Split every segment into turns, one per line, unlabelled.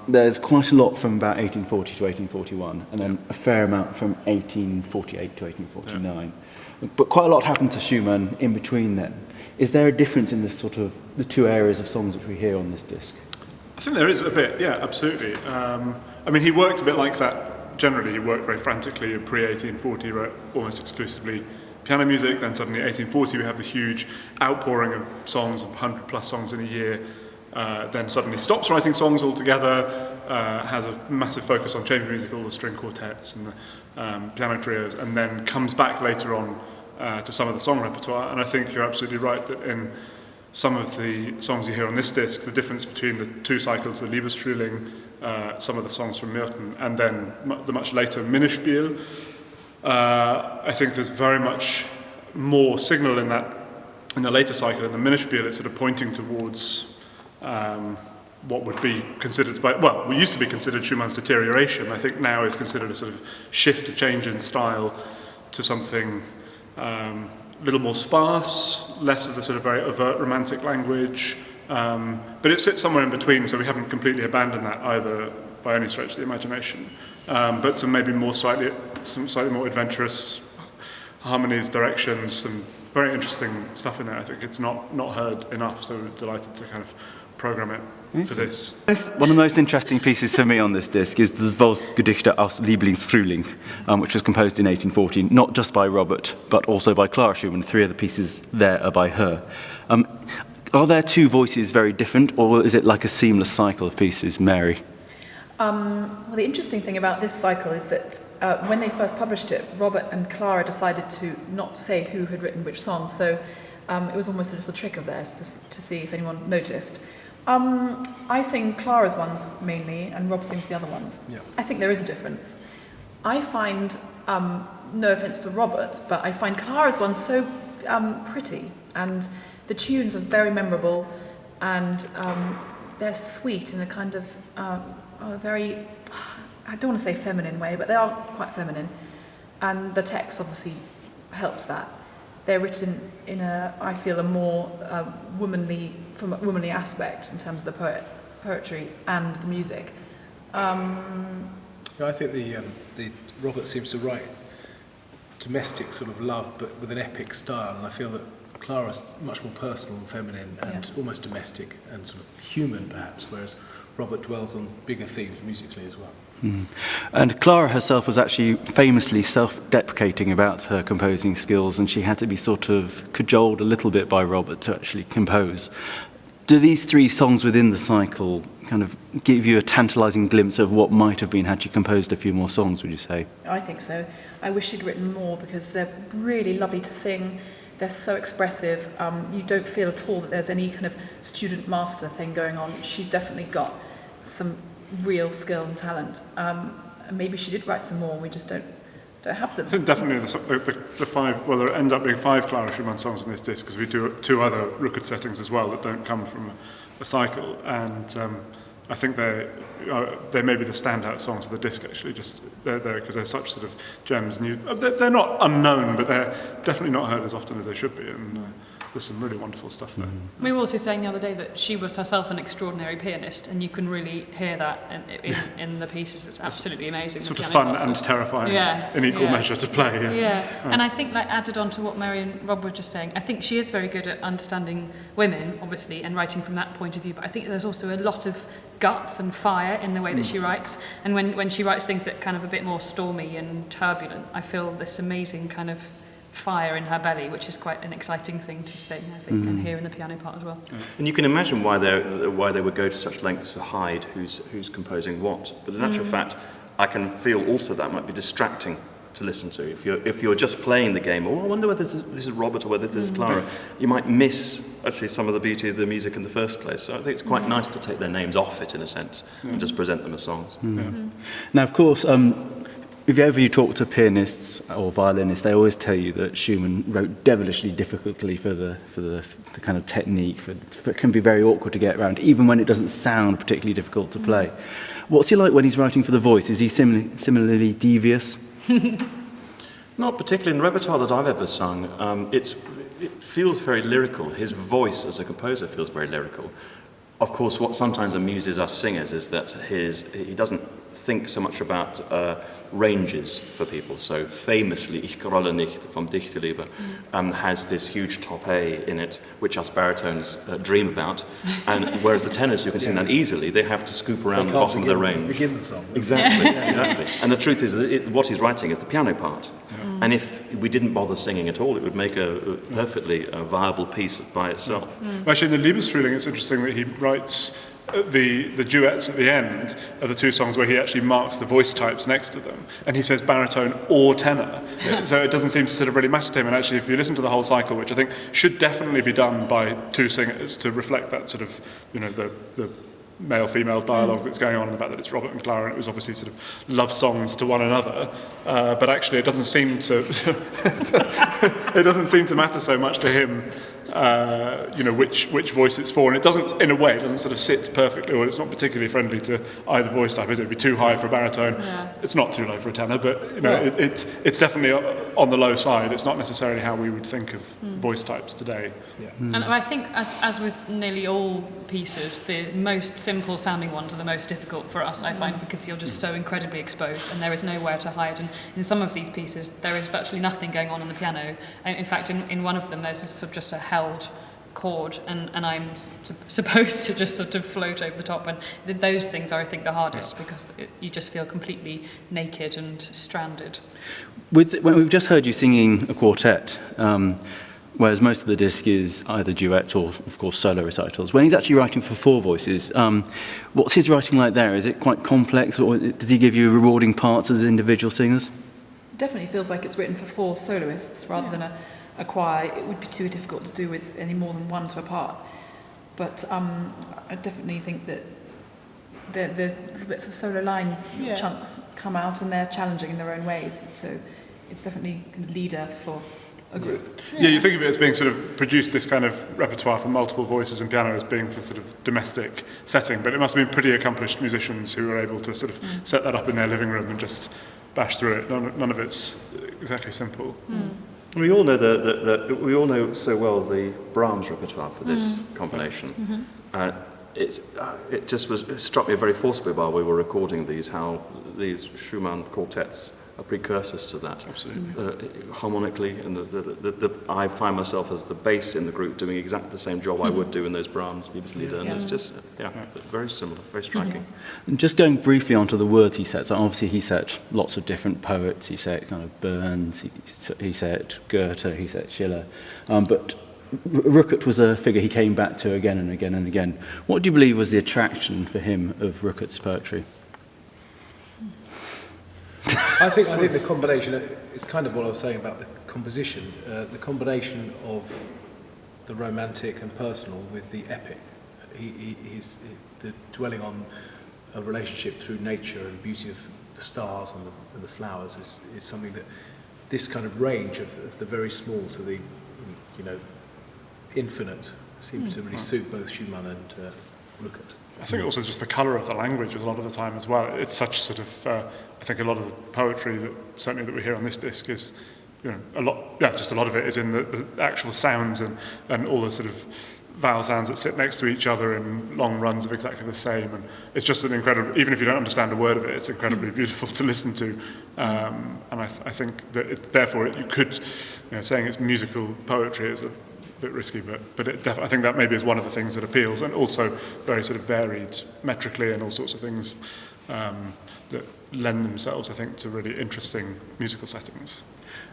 there's quite a lot from about 1840 to 1841, and then a fair amount from 1848 to 1849. But quite a lot happened to Schumann in between then. Is there a difference in this sort of the two areas of songs which we hear on this disc?
I think there is a bit, yeah, absolutely. I mean, he worked a bit like that. Generally, he worked very frantically. Pre-1840, he wrote almost exclusively piano music. Then suddenly, 1840, we have the huge outpouring of songs, 100 plus songs in a year. Then suddenly stops writing songs altogether, has a massive focus on chamber music, all the string quartets and the piano trios, and then comes back later on to some of the song repertoire. And I think you're absolutely right that in some of the songs you hear on this disc, the difference between the two cycles, the Liebesfrühling, some of the songs from Myrten, and then the much later Minnespiel, I think there's very much more signal in that. In the later cycle, in the Minnespiel, it's sort of pointing towards what would be considered, what used to be considered Schumann's deterioration. I think now is considered a sort of shift, a change in style to something a little more sparse, less of the sort of very overt romantic language. But it sits somewhere in between, so we haven't completely abandoned that either by any stretch of the imagination. But some slightly more adventurous harmonies, directions, some very interesting stuff in there. I think it's not heard enough, so we're delighted to kind of program it for this.
One of the most interesting pieces for me on this disc is the Wolf-Gedichte aus Lieblingsfrühling, which was composed in 1814, not just by Robert, but also by Clara Schumann. 3 of the pieces there are by her. Are their two voices very different, or is it like a seamless cycle of pieces, Mary?
Well, the interesting thing about this cycle is that when they first published it, Robert and Clara decided to not say who had written which song, so it was almost a little trick of theirs to see if anyone noticed. I sing Clara's ones mainly, and Rob sings the other ones. Yeah. I think there is a difference. I find, no offence to Robert, but I find Clara's ones so pretty, and the tunes are very memorable, and they're sweet in a kind of a very, I don't want to say feminine way, but they are quite feminine, and the text obviously helps that. They're written in I feel, a more from a womanly aspect in terms of the poetry and the music.
I think the Robert seems to write domestic sort of love, but with an epic style, and I feel that Clara's much more personal and feminine and almost domestic and sort of human, perhaps, whereas Robert dwells on bigger themes musically as well.
Mm. And Clara herself was actually famously self-deprecating about her composing skills, and she had to be sort of cajoled a little bit by Robert to actually compose. Do these 3 songs within the cycle kind of give you a tantalising glimpse of what might have been had she composed a few more songs, would you say?
I think so. I wish she'd written more, because they're really lovely to sing. They're so expressive. You don't feel at all that there's any kind of student-master thing going on. She's definitely got some real skill and talent. Maybe she did write some more, and we just don't have them.
I think definitely the 5, well, there end up being 5 Clara Schumann songs on this disc, because we do 2 other Rückert settings as well that don't come from a cycle, and I think they may be the standout songs of the disc, actually. Just they're there because they're such sort of gems, and they're not unknown, but they're definitely not heard as often as they should be, and there's some really wonderful stuff there.
We were also saying the other day that she was herself an extraordinary pianist, and you can really hear that in the pieces. It's absolutely amazing.
Sort of fun and terrifying in equal measure to play.
And I think, like, added on to what Mary and Rob were just saying, I think she is very good at understanding women, obviously, and writing from that point of view, but I think there's also a lot of guts and fire in the way that she writes, and when she writes things that kind of a bit more stormy and turbulent, I feel this amazing kind of fire in her belly, which is quite an exciting thing to sing, I think, and hear in the piano part as well.
And you can imagine why they would go to such lengths to hide who's composing what. But in actual fact, I can feel also that might be distracting to listen to. If you're just playing the game, I wonder whether this is Robert or whether this is Clara, you might miss actually some of the beauty of the music in the first place. So I think it's quite nice to take their names off it in a sense and just present them as songs.
Now, of course, if ever you talk to pianists or violinists, they always tell you that Schumann wrote devilishly difficultly for the kind of technique. It can be very awkward to get around, even when it doesn't sound particularly difficult to play. What's he like when he's writing for the voice? Is he similarly devious?
Not particularly in the repertoire that I've ever sung. It feels very lyrical. His voice as a composer feels very lyrical. of course, what sometimes amuses us singers is that he doesn't think so much about ranges for people. So famously, Ich grolle nicht from Dichterliebe has this huge top A in it, which us baritones dream about. And whereas the tenors who can sing that easily, they have to scoop around the bottom of the range.
Begin the song.
Exactly, exactly. And the truth is that what he's writing is the piano part. And if we didn't bother singing at all, it would make a perfectly viable piece by itself.
Actually, in the Liebesfrühling, it's interesting that he writes the duets at the end are the two songs where he actually marks the voice types next to them, and he says baritone or tenor. So it doesn't seem to sort of really matter to him. And actually, if you listen to the whole cycle, which I think should definitely be done by two singers to reflect that sort of, the male-female dialogue that's going on, and the fact that it's Robert and Clara, and it was obviously sort of love songs to one another. But actually, it doesn't seem to it doesn't seem to matter so much to him. Which voice it's for, and it doesn't, in a way, it doesn't sort of sit perfectly, or it's not particularly friendly to either voice type. It would be too high for a baritone. Yeah. It's not too low for a tenor, but it's definitely on the low side. It's not necessarily how we would think of voice types today.
Yeah.
And I think, as with nearly all pieces, the most simple sounding ones are the most difficult for us, I find, because you're just so incredibly exposed and there is nowhere to hide. And in some of these pieces, there is virtually nothing going on the piano. And in fact, in one of them, there's sort of just a held chord, and I'm supposed to just sort of float over the top. And those things are, I think, the hardest, because you just feel completely naked and stranded.
When we've just heard you singing a quartet, whereas most of the disc is either duets or, of course, solo recitals. When he's actually writing for four voices, what's his writing like there? Is it quite complex, or does he give you rewarding parts as individual singers?
It definitely feels like it's written for four soloists rather than a choir. It would be too difficult to do with any more than one to a part. But I definitely think that there's bits of solo lines, chunks come out, and they're challenging in their own ways. So it's definitely a leader for a group.
Yeah, you think of it as being sort of produced, this kind of repertoire for multiple voices and piano, as being for sort of domestic setting, but it must have been pretty accomplished musicians who were able to sort of set that up in their living room and just bash through it. None of it's exactly simple.
We all know we all know so well the Brahms repertoire for this combination. It struck me very forcibly while we were recording these, how these Schumann quartets are precursors to that.
Absolutely.
Harmonically, and I find myself as the bass in the group doing exactly the same job I would do in those Brahms Liebeslieder, and it's just very similar, very striking.
And just going briefly onto the words he set, so obviously he set lots of different poets. He set kind of Burns, he set Goethe, he set Schiller, but Rückert was a figure he came back to again and again and again. What do you believe was the attraction for him of Rückert's poetry?
I think the combination is kind of what I was saying about the composition, the combination of the romantic and personal with the epic. He's the dwelling on a relationship through nature and beauty of the stars and the flowers is something that this kind of range of the very small to the infinite seems to really suit both Schumann and Rückert.
I think also just the colour of the language a lot of the time as well. It's such sort of, I think a lot of the poetry that we hear on this disc is, a lot of it is in the actual sounds and all the sort of vowel sounds that sit next to each other in long runs of exactly the same. And it's just an incredible, even if you don't understand a word of it, it's incredibly beautiful to listen to. And I think that therefore you could, saying it's musical poetry is a bit risky, but I think that maybe is one of the things that appeals, and also very sort of varied metrically and all sorts of things that lend themselves, I think, to really interesting musical settings.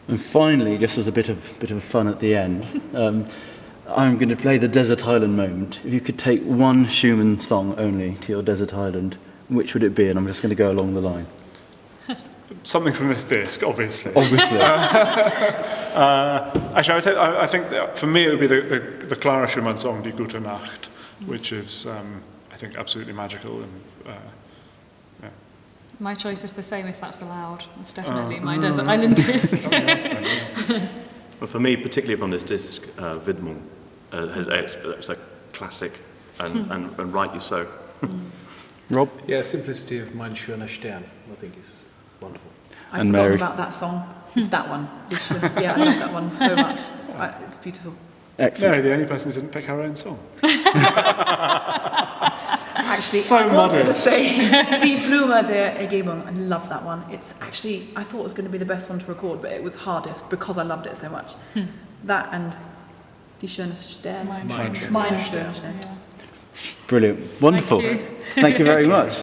And finally, just as a bit of fun at the end, I'm going to play the Desert Island moment. If you could take one Schumann song only to your desert island, which would it be? And I'm just going to go along the line.
Something from this disc, obviously. Actually, I think that for me it would be the Clara Schumann song Die Gute Nacht, which is, I think, absolutely magical. And
My choice is the same, if that's allowed. It's definitely my desert island disc.
Well, for me, particularly from this disc, Widmung, it's a classic, and rightly so.
Rob?
Yeah, simplicity of Mein schöner Stern, I think is wonderful.
I've forgotten about that song. It's that one. I love that one so much. It's beautiful.
Excellent.
Mary, the only person who didn't pick her own song.
actually,
So
I was going to
modest.
say Die Blume der Ergebung. I love that one. It's actually, I thought it was going to be the best one to record, but it was hardest because I loved it so much. That and Die schöne Sterne.
Mein Stern.
Mein schöne Sterne.
Brilliant. Wonderful.
Thank you.
Thank you very much.